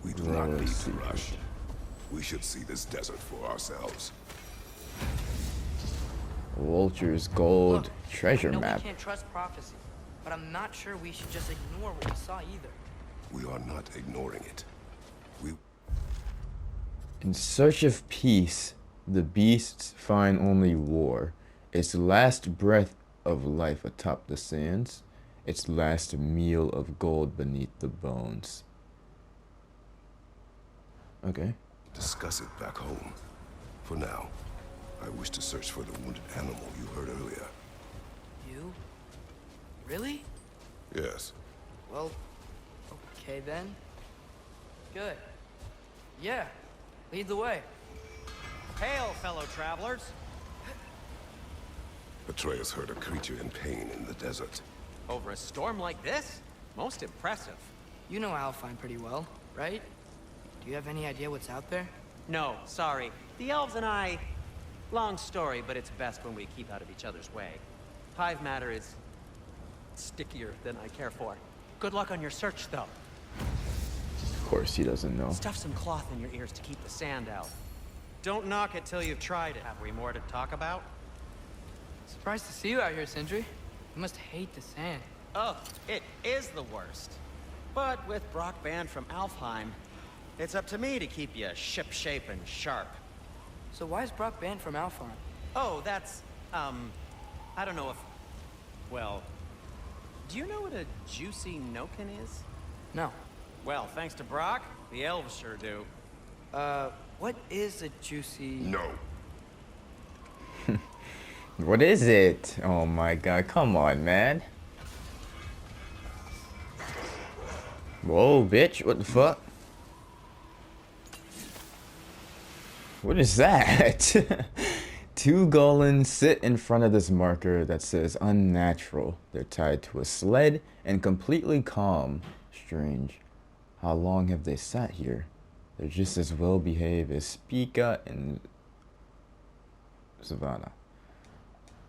We do not need to rush. We should see this desert for ourselves. Vulture's gold Look, treasure I know map. we can't trust prophecy, but I'm not sure we should just ignore what we saw either. We are not ignoring it. We... In search of peace, the beasts find only war. Its last breath of life atop the sands, its last meal of gold beneath the bones. Okay. discuss it back home. For now, I wish to search for the wounded animal you heard earlier. You? Really? Yes. Well, okay then. Good. Yeah, lead the way. Hail, fellow travelers. Atreus heard a creature in pain in the desert. Over a storm like this? Most impressive. You know Alfheim pretty well, right? Do you have any idea what's out there? No, sorry. The elves and I... Long story, but it's best when we keep out of each other's way. Hive matter is... stickier than I care for. Good luck on your search, though. Of course he doesn't know. Stuff some cloth in your ears to keep the sand out. Don't knock it till you've tried it. Have we more to talk about? Surprised to see you out here, Sindri. You must hate the sand. Oh, it is the worst. But with Brock banned from Alfheim, it's up to me to keep you ship-shape and sharp. So why is Brock banned from Alfheim? Oh, that's, I don't know if... Well, do you know what a juicy noken is? No. Well, thanks to Brock, the elves sure do. What is a juicy... No. What is it? Oh my god, come on, man. Whoa, bitch, what the fuck? What is that? Two golems sit in front of this marker that says unnatural. They're tied to a sled and completely calm. Strange. How long have they sat here? They're just as well behaved as Spica and Savannah.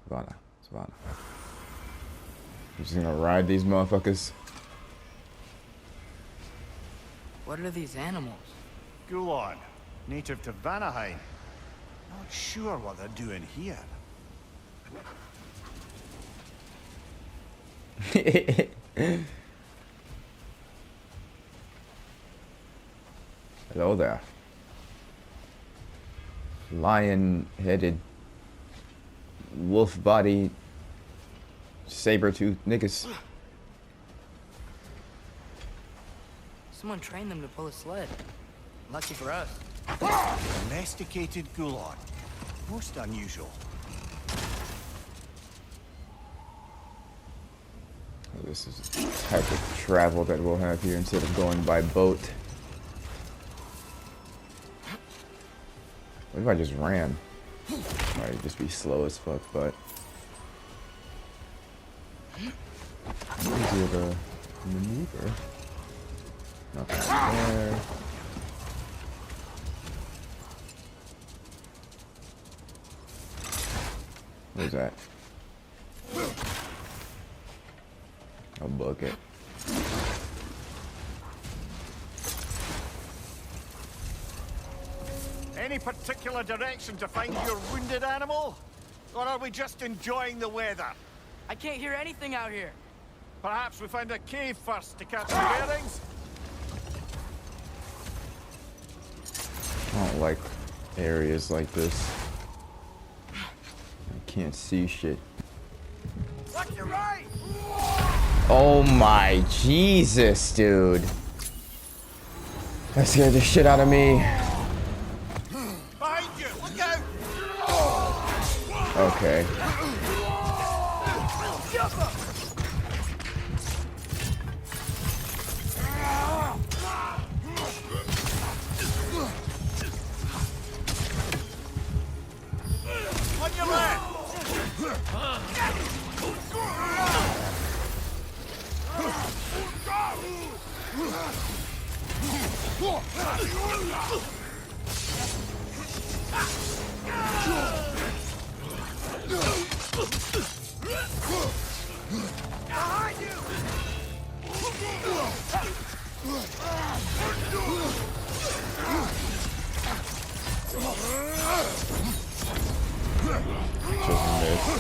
Savannah. I'm just gonna ride these motherfuckers. What are these animals? Gulon, native to Vanaheim. Not sure what they're doing here. Hello there. Lion-headed, wolf-body, saber-toothed niggas. Someone trained them to pull a sled. Lucky for us. Domesticated Gulon. Most unusual. This is the type of travel that we'll have here instead of going by boat. What if I just ran? Might just be slow as fuck, but easier to maneuver. Nothing there. Where's that? I'll book it. Any particular direction to find your wounded animal? Or are we just enjoying the weather? I can't hear anything out here. Perhaps we find a cave first to catch the bearings? I don't like areas like this. I can't see shit. Watch your right! Oh my Jesus, dude. That scared the shit out of me. Behind you! Look out! Okay. On your left! Behind you! Doesn't miss.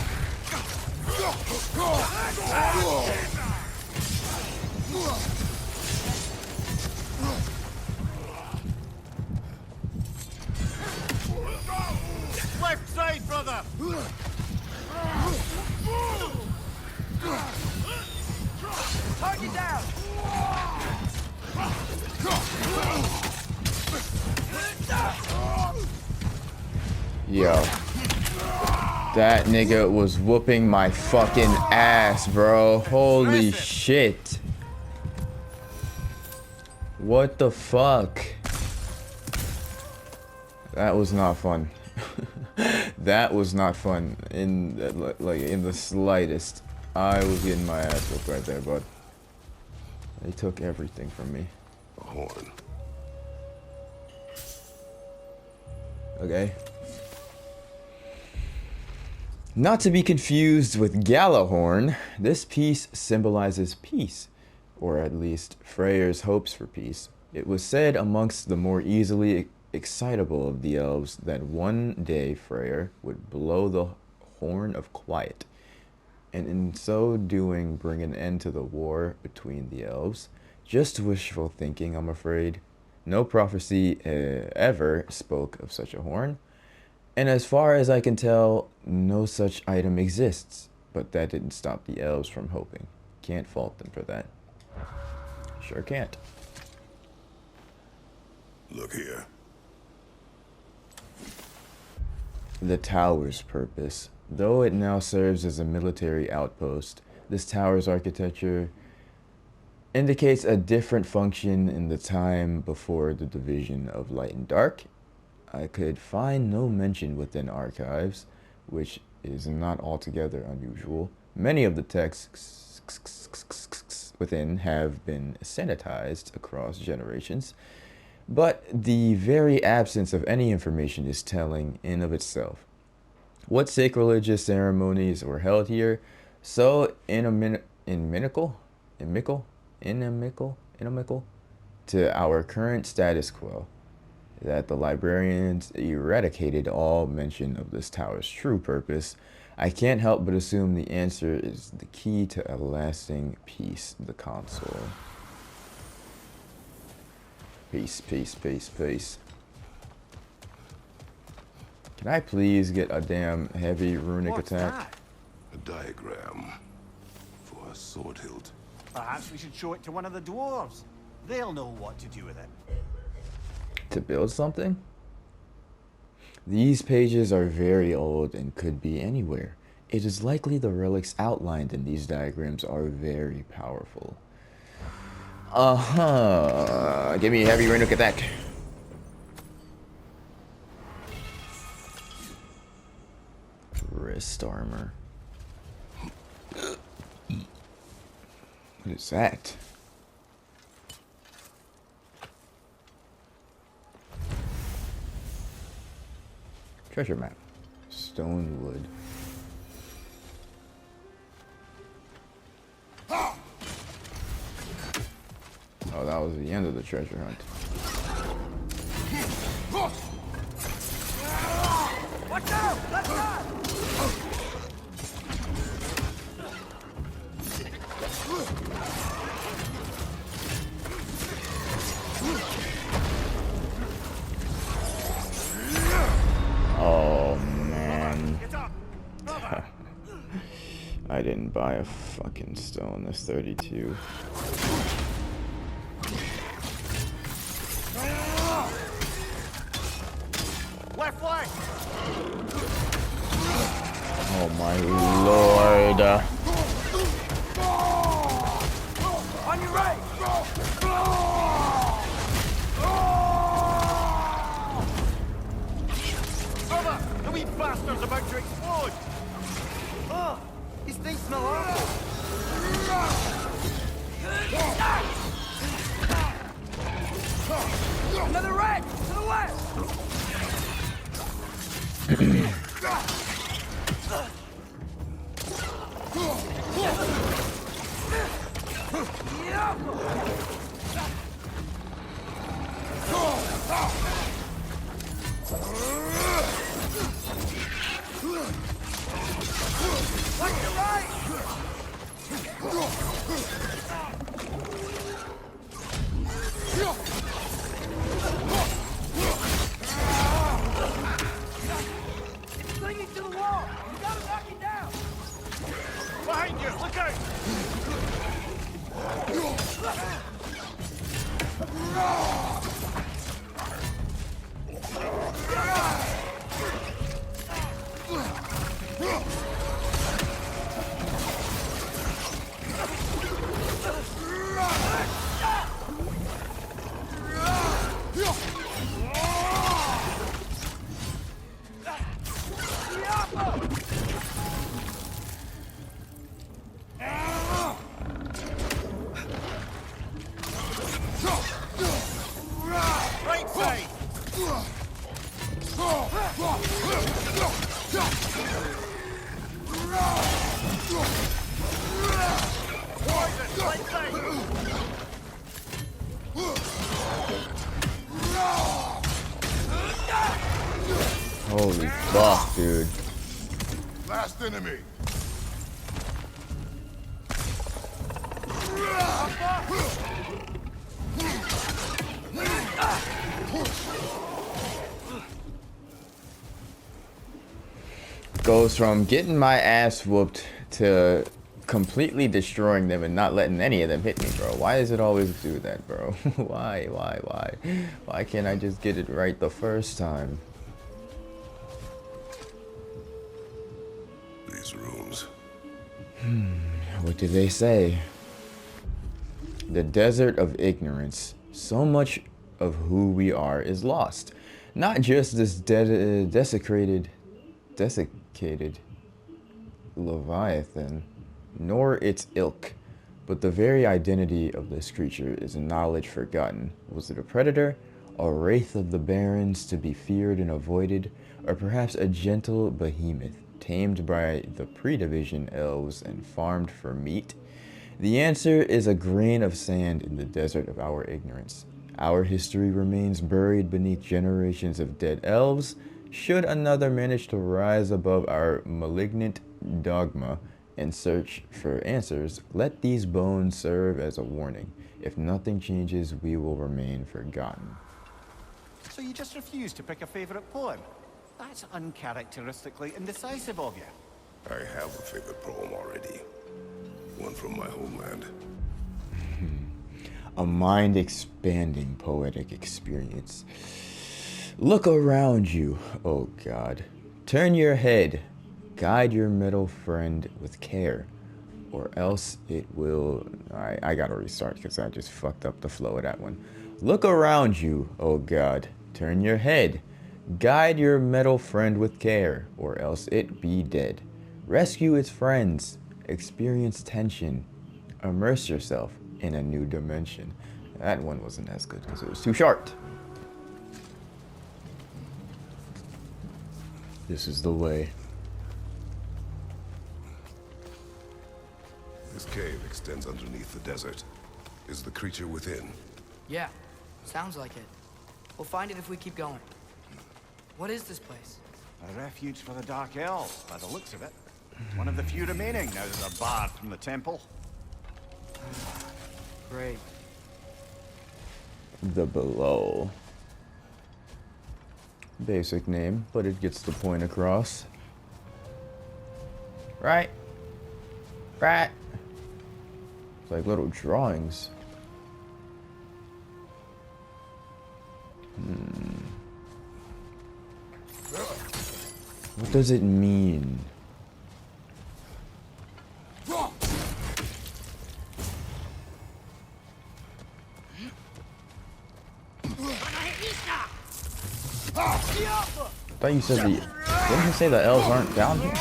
Left side, brother! Target down! Yo. That nigga was whooping my fucking ass, bro. Holy shit. What the fuck? That was not fun. That was not fun in the slightest. I was getting my ass whooped right there, bud. They took everything from me. A horn. Okay. Not to be confused with Galahorn, this piece symbolizes peace, or at least Freyr's hopes for peace. It was said amongst the more easily excitable of the elves that one day Freyr would blow the horn of quiet, and in so doing bring an end to the war between the elves. Just wishful thinking, I'm afraid. No prophecy ever spoke of such a horn, and as far as I can tell, no such item exists. But that didn't stop the elves from hoping. Can't fault them for that. Sure can't. Look here. The tower's purpose. Though it now serves as a military outpost, this tower's architecture indicates a different function in the time before the division of light and dark. I could find no mention within archives, which is not altogether unusual. Many of the texts within have been sanitized across generations, but the very absence of any information is telling in of itself. What sacrilegious ceremonies were held here, so inimical to our current status quo, that the librarians eradicated all mention of this tower's true purpose. I can't help but assume the answer is the key to a lasting peace, the console. Peace, peace, peace, peace. Can I please get a damn heavy runic What's attack? that? A diagram for a sword hilt. Perhaps we should show it to one of the dwarves. They'll know what to do with it. To build something? These pages are very old and could be anywhere. It is likely the relics outlined in these diagrams are very powerful. Give me a heavy runic attack. Wrist armor. What is that? Treasure map. Stonewood. Oh, that was the end of the treasure hunt. Watch out! Left side! Oh man. Get up! Brother! I didn't buy a fucking stone. That's 32. Left flank! Oh my lord. On your right! Brother! The wee bastard's about to explode! Oh, these things smell awful. Another right! To the west! Holy fuck, dude. Last enemy. Goes from getting my ass whooped to completely destroying them and not letting any of them hit me, bro. Why does it always do that, bro? Why can't I just get it right the first time? These rooms. What do they say? The desert of ignorance. So much of who we are is lost. Not just this desiccated Leviathan, nor its ilk, but the very identity of this creature is a knowledge forgotten. Was it a predator, a wraith of the barrens to be feared and avoided, or perhaps a gentle behemoth tamed by the pre-division elves and farmed for meat? The answer is a grain of sand in the desert of our ignorance. Our history remains buried beneath generations of dead elves. Should another manage to rise above our malignant dogma and search for answers, let these bones serve as a warning. If nothing changes, we will remain forgotten. So you just refuse to pick a favorite poem? That's uncharacteristically indecisive of you. I have a favorite poem already. One from my homeland. A mind-expanding poetic experience. Look around you, oh God. Turn your head. Guide your middle friend with care, or else it will... I gotta restart because I just fucked up the flow of that one. Look around you, oh God. Turn your head. Guide your middle friend with care, or else it be dead. Rescue its friends. Experience tension. Immerse yourself in a new dimension. That one wasn't as good because it was too short. This is the way. This cave extends underneath the desert. Is the creature within? Yeah, sounds like it. We'll find it if we keep going. What is this place? A refuge for the Dark Elves, by the looks of it. One of the few remaining now that they're barred from the temple. Great. The Below. Basic name, but it gets the point across. Right? Right? It's like little drawings. What does it mean? I thought you said the... Didn't you say the elves aren't down here?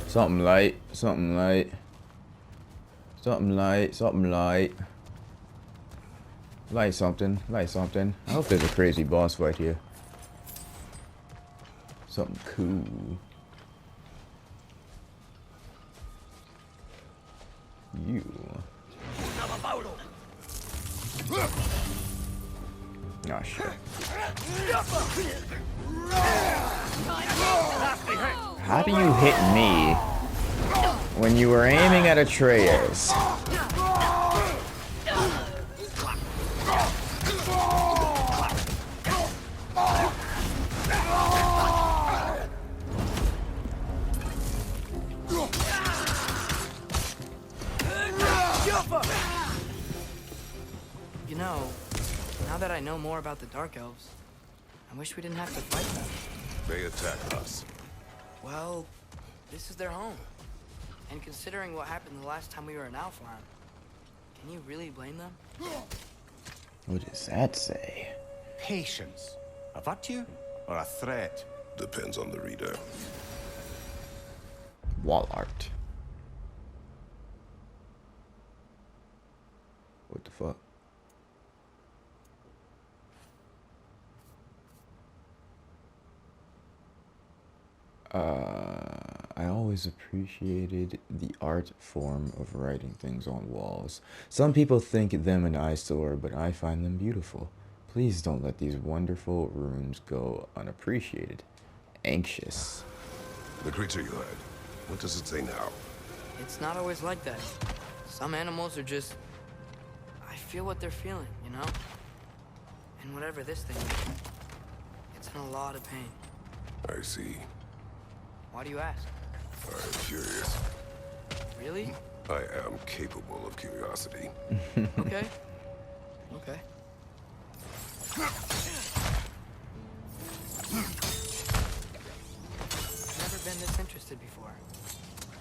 Something light, something light. Something light, something light. Light something, light something. I hope there's a crazy boss fight here. Something cool. You. Oh shit. How do you hit me when you were aiming at Atreus? I know more about the Dark Elves. I wish we didn't have to fight them. They attack us. Well, this is their home. And considering what happened the last time we were in Alfheim, can you really blame them? What does that say? Patience. A virtue or a threat? Depends on the reader. Wall art. What the fuck? I always appreciated the art form of writing things on walls. Some people think them an eyesore, but I find them beautiful. Please don't let these wonderful runes go unappreciated. Anxious. The creature you had, what does it say now? It's not always like that. Some animals are just... I feel what they're feeling, you know? And whatever this thing is, it's in a lot of pain. I see. Why do you ask? I'm curious. Really? I am capable of curiosity. Okay. Okay. I've never been this interested before.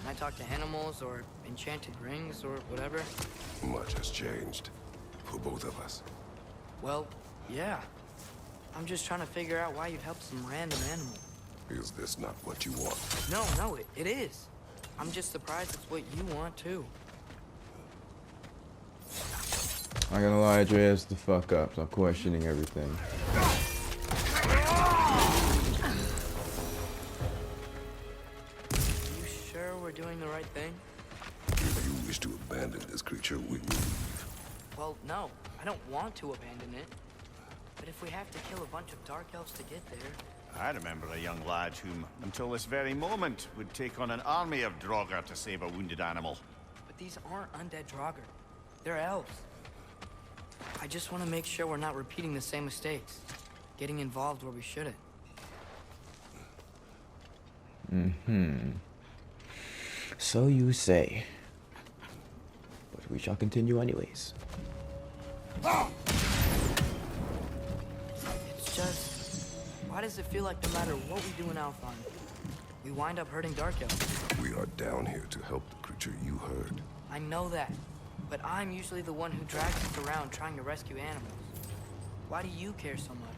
When I talk to animals or enchanted rings or whatever, Much has changed. For both of us. well, yeah. I'm just trying to figure out why you'd help some random animal. Is this not what you want? No, it is. I'm just surprised it's what you want too. I'm gonna lie, Atreus, the fuck up. Stop questioning everything. You sure we're doing the right thing? If you wish to abandon this creature, we will leave. Well, no, I don't want to abandon it. But if we have to kill a bunch of Dark Elves to get there... I remember a young lad whom, until this very moment, would take on an army of Draugr to save a wounded animal. But these aren't undead Draugr. They're elves. I just want to make sure we're not repeating the same mistakes. Getting involved where we shouldn't. So you say. But we shall continue anyways. It's just... Why does it feel like no matter what we do in Alfheim, we wind up hurting Dark Elves? We are down here to help the creature you heard. I know that. But I'm usually the one who drags us around trying to rescue animals. Why do you care so much?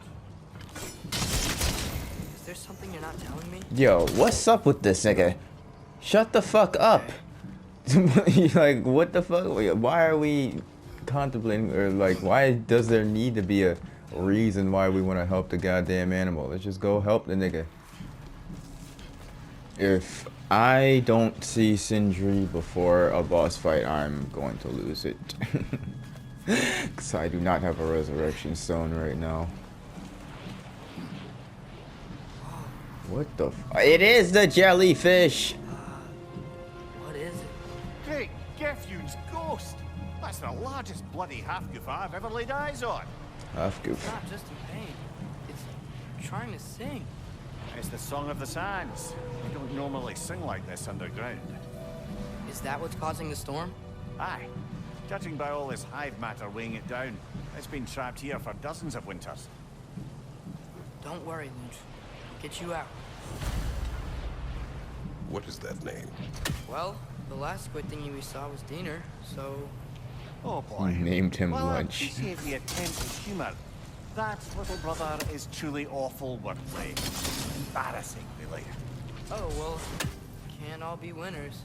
Is there something you're not telling me? Yo, what's up with this nigga? Shut the fuck up. Like, what the fuck? Why are we contemplating, or like, why does there need to be a reason why we want to help the goddamn animal? Let's just go help the nigga. If I don't see Sindri before a boss fight, I'm going to lose it. Because I do not have a resurrection stone right now. What the It is the jellyfish! What is it? Great Gefyun's ghost! That's the largest bloody half-goof I've ever laid eyes on. Half It's goof. not just in pain. It's trying to sing. It's the Song of the Sands. You don't normally sing like this underground. Is that what's causing the storm? Aye. Judging by all this hive matter weighing it down, it's been trapped here for dozens of winters. Don't worry, Lunch. I'll get you out. What is that name? Well, the last squid thingy we saw was Diener, so... Oh boy. Named him Well, I Lunch. appreciate the attempt at humour. That, little brother, is truly awful wordplay. Embarrassing, really. Oh, well, can't all be winners.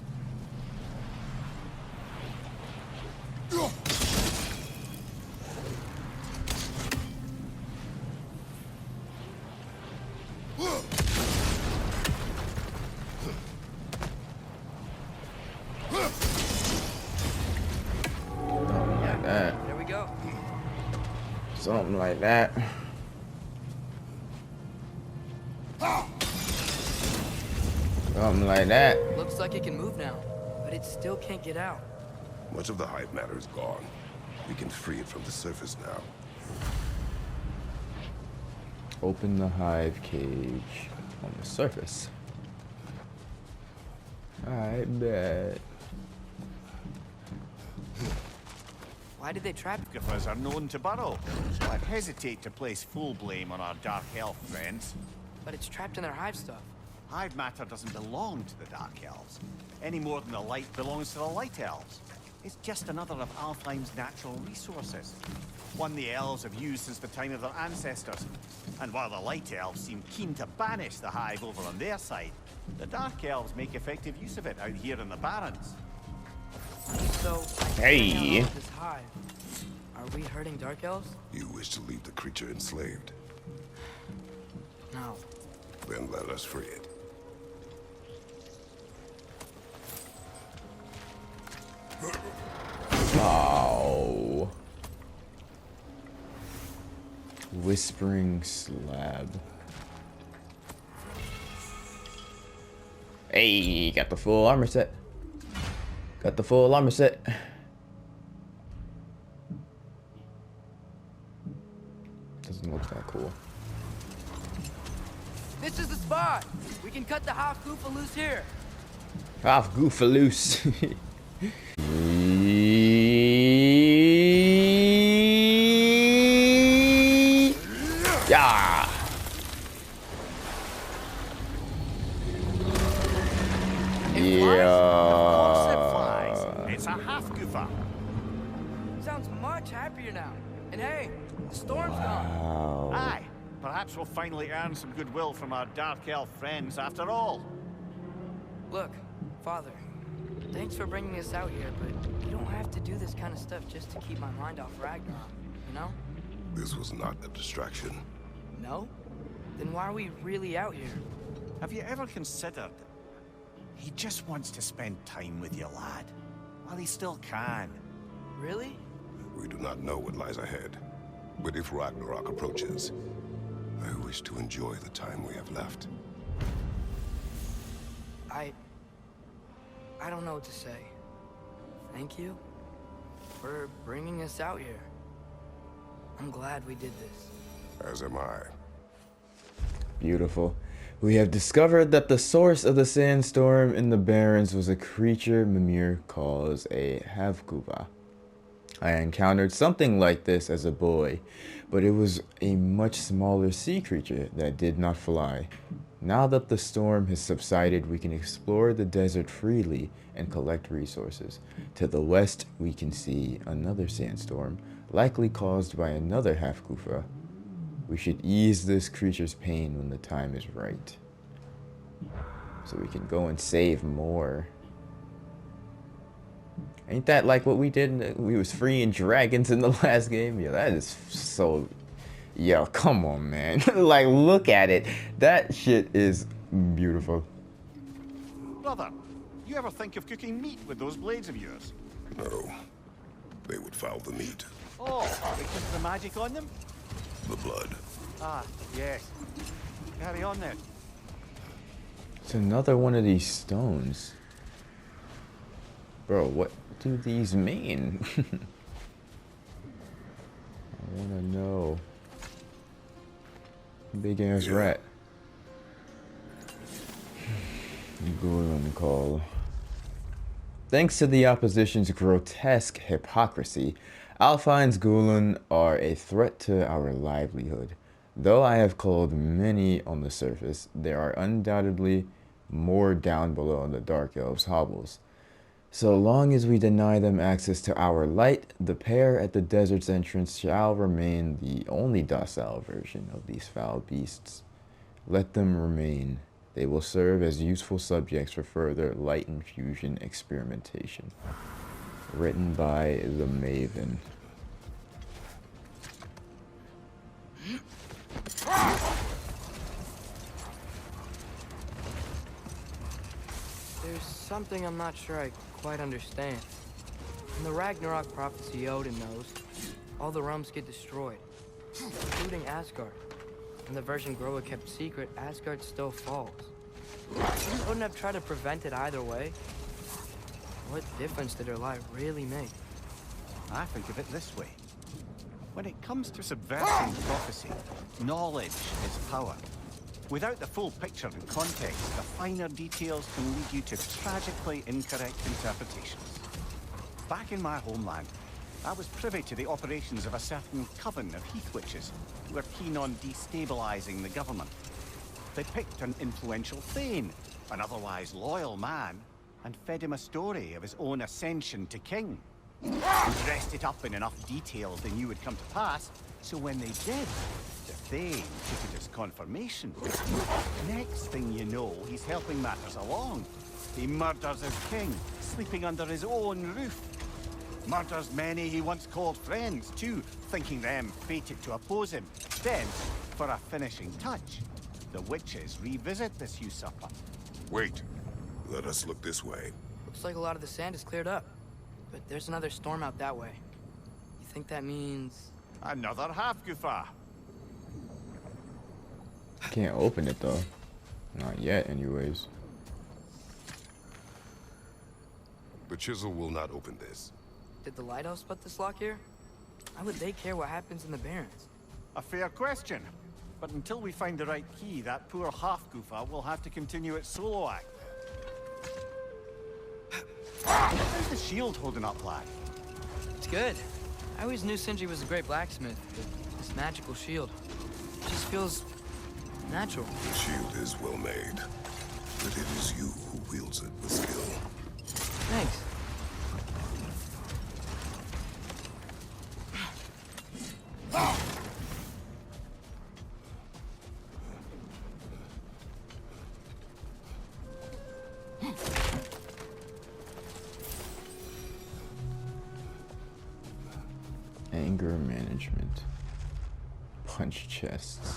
Like that. There we go. Something like that. Something like that. Looks like it can move now, but it still can't get out. Much of the hive matter is gone. We can free it from the surface now. Open the hive cage on the surface. I bet. Why did they trap him? Griffiths are known to burrow, so I'd hesitate to place full blame on our Dark Elf friends. But it's trapped in their hive stuff. Hive matter doesn't belong to the Dark Elves, any more than the light belongs to the Light Elves. It's just another of Alfheim's natural resources. One the elves have used since the time of their ancestors. And while the Light Elves seem keen to banish the hive over on their side, the Dark Elves make effective use of it out here in the Barrens. So, Hey. this hive. Are we hurting Dark Elves? You wish to leave the creature enslaved? No. Then let us free it. Oh. Whispering slab. Hey, got the full armor set. Got the full armor set. Doesn't look that cool. This is the spot! We can cut the half goofa loose here. Half goofa loose. Yeah. Yeah. It's a half goofa. Sounds much happier now. And hey, the storm's gone. Wow. Aye, perhaps we'll finally earn some goodwill from our Dark Elf friends after all. Look, Father, thanks for bringing us out here, but you don't have to do this kind of stuff just to keep my mind off Ragnarok, you know? This was not a distraction. No? Then why are we really out here? Have you ever considered he just wants to spend time with you, lad? While he still can. Really? We do not know what lies ahead. But if Ragnarok approaches, I wish to enjoy the time we have left. I don't know what to say. Thank you for bringing us out here. I'm glad we did this. As am I. Beautiful. We have discovered that the source of the sandstorm in the Barrens was a creature Mimir calls a Havguva. I encountered something like this as a boy, but it was a much smaller sea creature that did not fly. Now that the storm has subsided, we can explore the desert freely and collect resources. To the west, we can see another sandstorm, likely caused by another Havguva. We should ease this creature's pain when the time is right. So we can go and save more. Ain't that like what we did? We was freeing dragons in the last game? Yeah, that is so... Yo, come on, man. Like, look at it. That shit is beautiful. Brother, you ever think of cooking meat with those blades of yours? No. They would foul the meat. Oh, because of the magic on them? The blood. Ah, yes. Carry on then. It's another one of these stones. Bro, what do these mean? I wanna know. Big ass rat. Golden call. Thanks to the opposition's grotesque hypocrisy, Alfheim's Gulen are a threat to our livelihood. Though I have called many on the surface, there are undoubtedly more down below in the Dark Elves' hovels. So long as we deny them access to our light, the pair at the desert's entrance shall remain the only docile version of these foul beasts. Let them remain. They will serve as useful subjects for further light infusion experimentation. Written by the Maven. There's something I'm not sure I quite understand. In the Ragnarok prophecy Odin knows, all the realms get destroyed, including Asgard. In the version Groa kept secret, Asgard still falls. Shouldn't Odin have tried to prevent it either way? What difference did her lie really make? I think of it this way. When it comes to subverting prophecy, knowledge is power. Without the full picture and context, the finer details can lead you to tragically incorrect interpretations. Back in my homeland, I was privy to the operations of a certain coven of heath witches who were keen on destabilizing the government. They picked an influential thane, an otherwise loyal man, and fed him a story of his own ascension to king. He dressed it up in enough details they knew would come to pass, so when they did, the thane took it as confirmation. Next thing you know, he's helping matters along. He murders his king, sleeping under his own roof. Murders many he once called friends, too, thinking them fated to oppose him. Then, for a finishing touch, the witches revisit this usurper. Wait. Let us look this way. Looks like a lot of the sand is cleared up. But there's another storm out that way. You think that means... Another half-goofer. Can't open it though. Not yet, anyways. The chisel will not open this. Did the lighthouse put this lock here? Why would they care what happens in the Barrens? A fair question. But until we find the right key, that poor half-goofer will have to continue its solo act. How's the shield holding up, lad? It's good. I always knew Sindri was a great blacksmith, but this magical shield just feels natural. The shield is well made, but it is you who wields it with skill. Thanks. Anger management. Punch chests.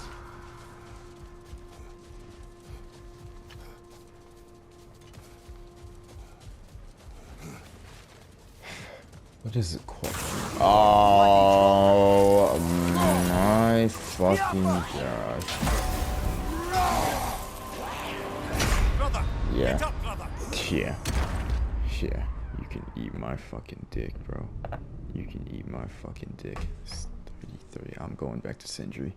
What is it called? Oh my fucking gosh. Brother! Yeah. Get up, brother! Yeah. Yeah. You can eat my fucking dick, bro. You can eat my fucking dick. It's 33. I'm going back to Sindri.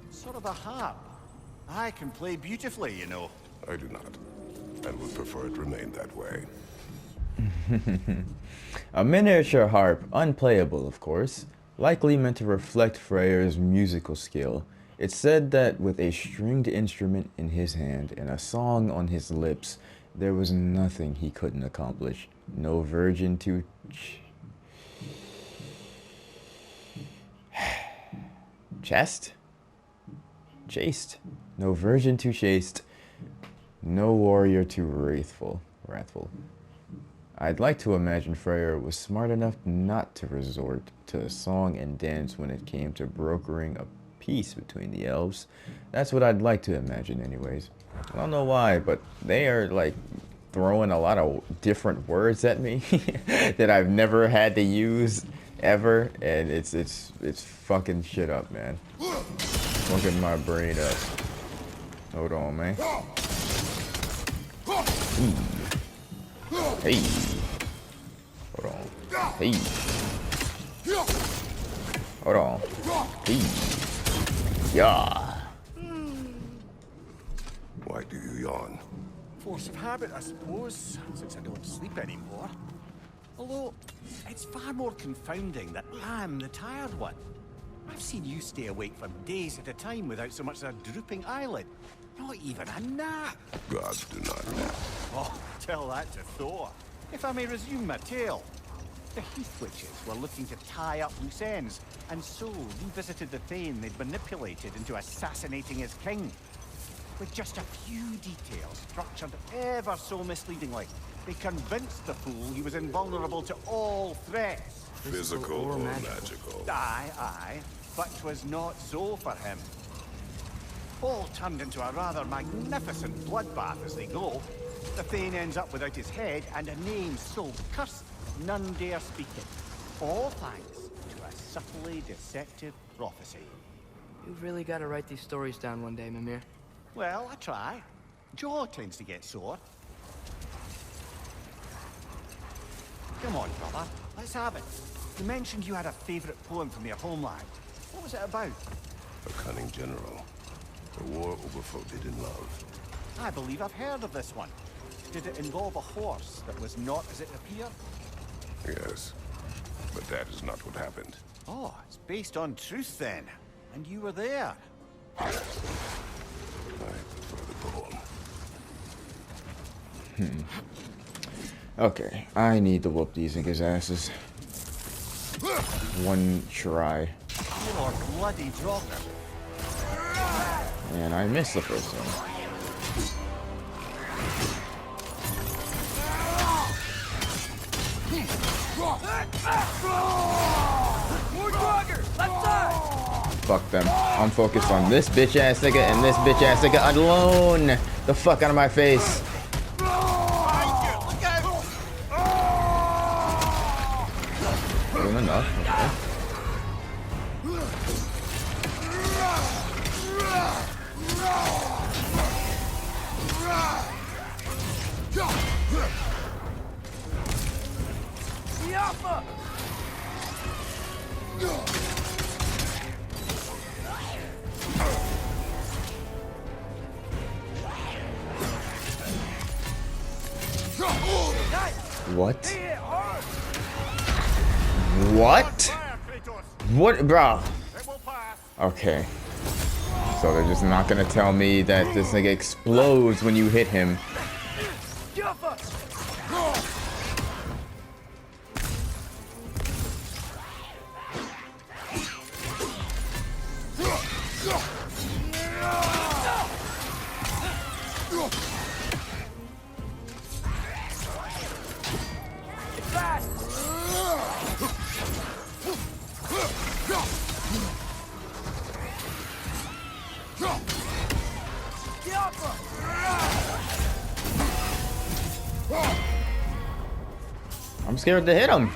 Sort of a harp. I can play beautifully, you know. I do not, and would prefer it remain that way. A miniature harp, unplayable of course, likely meant to reflect Freyr's musical skill. It's said that with a stringed instrument in his hand and a song on his lips, there was nothing he couldn't accomplish. No virgin to... Chast? Chaste. No virgin too chaste. No warrior too wrathful. I'd like to imagine Freyr was smart enough not to resort to song and dance when it came to brokering a peace between the elves. That's what I'd like to imagine anyways. I don't know why, but they are like throwing a lot of different words at me that I've never had to use ever, and it's fucking shit up, man. Fucking my brain up. Hold on, man. Hey. Hold on. Hey. Hold on. Hey. Yeah. Why do you yawn? Force of habit, I suppose, since I don't sleep anymore. Although, it's far more confounding that I'm the tired one. I've seen you stay awake for days at a time without so much as a drooping eyelid. Not even a nap. Gods do not nap. Oh, tell that to Thor. If I may resume my tale. The Heath Witches were looking to tie up loose ends, and so revisited the Thane they'd manipulated into assassinating his king. With just a few details structured ever so misleadingly, they convinced the fool he was invulnerable to all threats. Physical or magical? Aye, but 'twas not so for him. All turned into a rather magnificent bloodbath as they go. The Thane ends up without his head and a name so cursed none dare speak it. All thanks to a subtly deceptive prophecy. You've really got to write these stories down one day, Mimir. Well, I try. Jaw tends to get sore. Come on, brother. Let's have it. You mentioned you had a favorite poem from your homeland. What was it about? A cunning general. A war overflow did in love. I believe I've heard of this one. Did it involve a horse that was not as it appeared? Yes. But that is not what happened. Oh, it's based on truth then. And you were there. I prefer the poem. Okay, I need to whoop these niggas' asses. One try. You are bloody dropper. And I missed the first one. Fuck them. I'm focused on this bitch ass nigga and this bitch ass nigga alone. The fuck out of my face. Doing enough. Okay. What? What? What, bro? Okay. So they're just not gonna tell me that this nigga explodes when you hit him. I'm scared to hit him.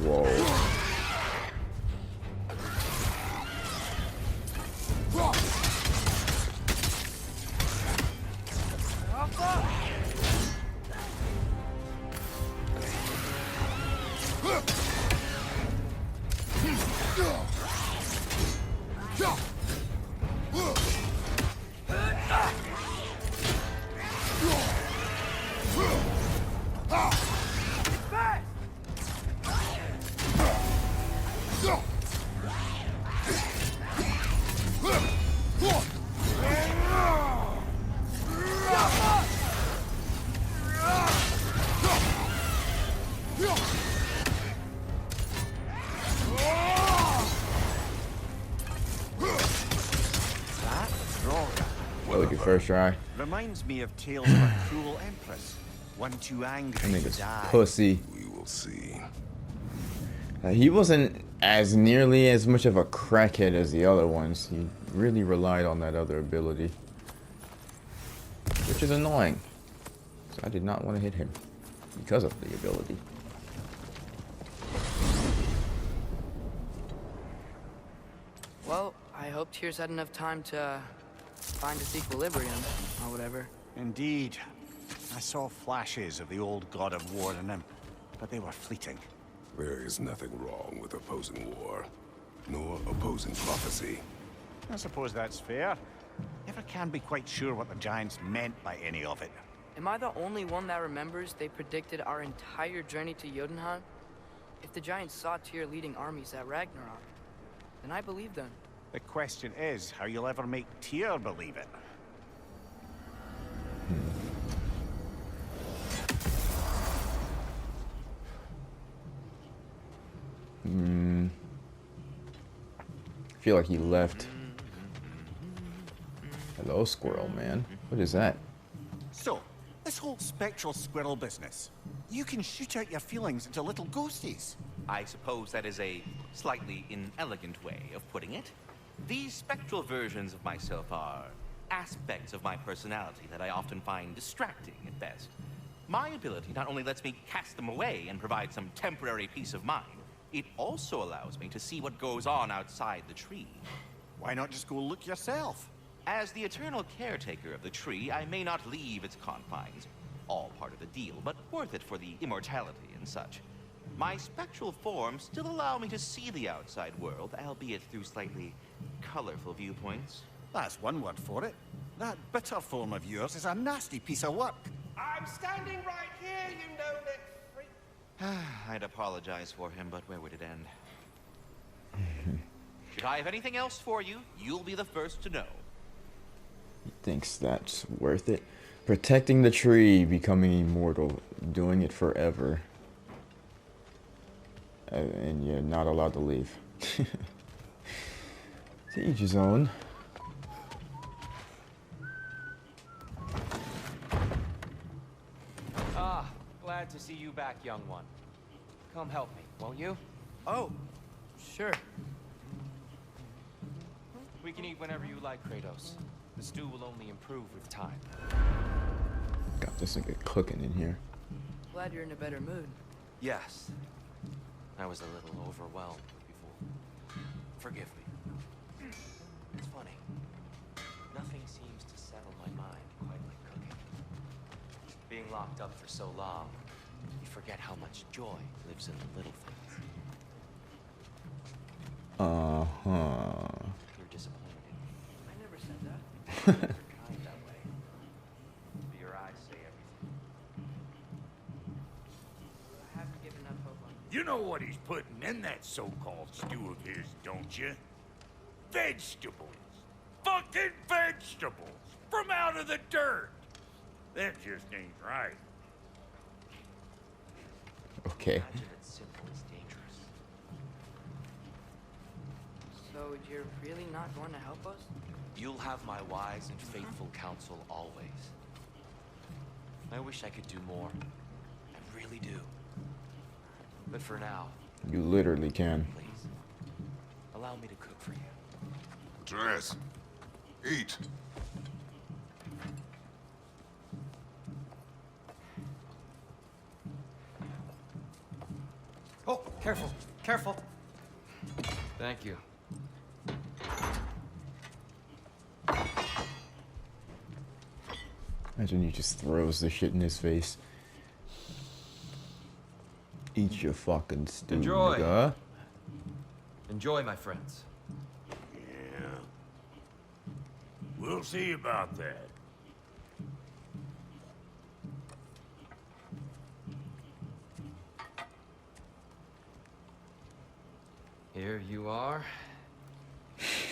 Whoa. First try. Reminds me of tales of a cruel empress. One too angry to die. Pussy. We will see. He wasn't as nearly as much of a crackhead as the other ones. He really relied on that other ability, which is annoying. So I did not want to hit him because of the ability. Well, I hope Tyr's had enough time to find its equilibrium, or whatever. Indeed. I saw flashes of the old god of war in him, but they were fleeting. There is nothing wrong with opposing war, nor opposing prophecy. I suppose that's fair. Never can be quite sure what the Giants meant by any of it. Am I the only one that remembers they predicted our entire journey to Jotunheim? If the Giants saw Tyr leading armies at Ragnarok, then I believe them. The question is how you'll ever make Tyr believe it. I feel like he left. Hello, squirrel man. What is that? So, this whole spectral squirrel business. You can shoot out your feelings into little ghosties. I suppose that is a slightly inelegant way of putting it. These spectral versions of myself are aspects of my personality that I often find distracting at best. My ability not only lets me cast them away and provide some temporary peace of mind, it also allows me to see what goes on outside the tree. Why not just go look yourself? As the eternal caretaker of the tree, I may not leave its confines. All part of the deal, but worth it for the immortality and such. My spectral forms still allow me to see the outside world, albeit through slightly colorful viewpoints. That's one word for it. That bitter form of yours is a nasty piece of work. I'm standing right here, you no-neck freak. I'd apologize for him, but where would it end? Should I have anything else for you, you'll be the first to know. He thinks that's worth it. Protecting the tree, becoming immortal, doing it forever. And you're not allowed to leave. To each his own. Ah, glad to see you back, young one. Come help me, won't you? Oh, sure. We can eat whenever you like, Kratos. The stew will only improve with time. Got this nigga cooking in here. Glad you're in a better mood. Yes. I was a little overwhelmed before. Forgive me. It's funny. Nothing seems to settle my mind quite like cooking. Being locked up for so long, you forget how much joy lives in the little things. Uh-huh. You're disappointed in me. I never said that. You're kind that way. But your eyes say everything. I haven't given up hope on you. You know what he's putting in that so-called stew of his, don't you? Vegetables. Fucking vegetables. From out of the dirt. That just ain't right. Okay. Imagine it's simple as dangerous. So you're really not going to help us? You'll have my wise and faithful counsel always. I wish I could do more. I really do. But for now, You literally can. please, allow me to cook for you. Atreus, eat. Oh, careful, careful. Thank you. Imagine he just throws the shit in his face. Eat your fucking stew, Enjoy. nigga. Enjoy, my friends. Yeah. We'll see about that. Here you are.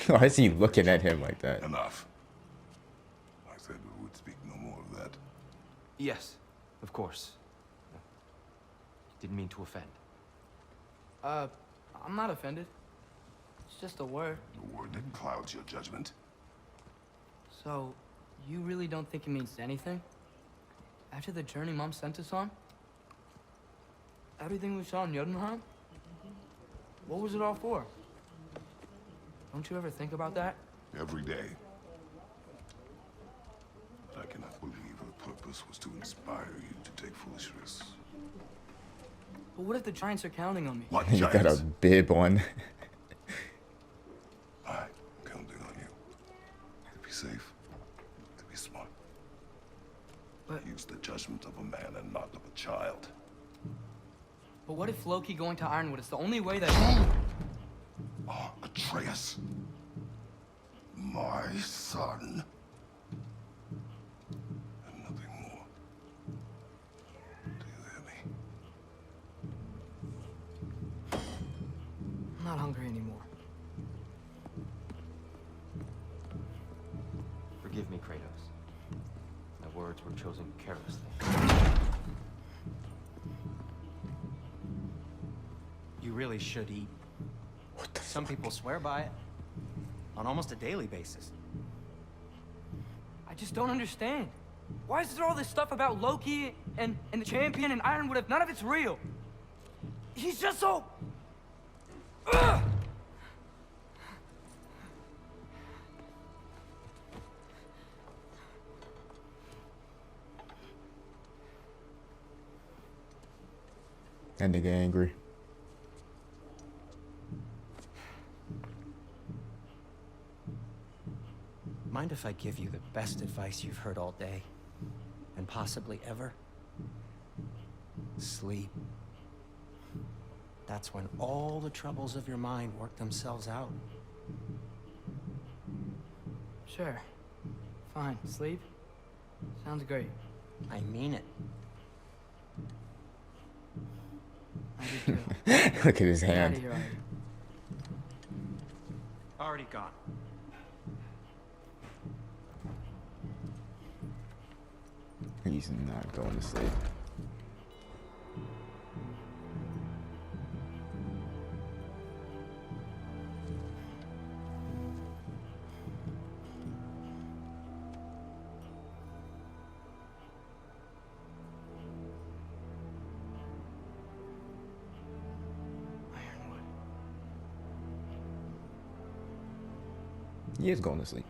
Why is he looking at him like that? Enough. I said we would speak no more of that. Yes, of course. Didn't mean to offend. I'm not offended. It's just a word. The word that clouds your judgment. So, you really don't think it means anything? After the journey Mom sent us on? Everything we saw in Jotunheim? What was it all for? Don't you ever think about that? Every day. I cannot believe her purpose was to inspire you to take foolish risks. But what if the Giants are counting on me? What He got a giants? bib on. I'm counting on you. To be safe. To be smart. But- Use the judgment of a man and not of a child. But what if Loki going to Ironwood is the only way that... Oh, Atreus. My son. And nothing more. Do you hear me? I'm not hungry anymore. Forgive me, Kratos. My words were chosen carelessly. You really should eat. Some people swear by it. On almost a daily basis. I just don't understand. Why is there all this stuff about Loki and the champion and Ironwood if none of it's real? He's just so... Ugh! That nigga angry. Mind if I give you the best advice you've heard all day? And possibly ever? Sleep. That's when all the troubles of your mind work themselves out. Sure. Fine. Sleep? Sounds great. I mean it. I do too. Look at his Get out of hand. here, Artie. Already gone. He's not going to sleep. Ironwood. He is going to sleep.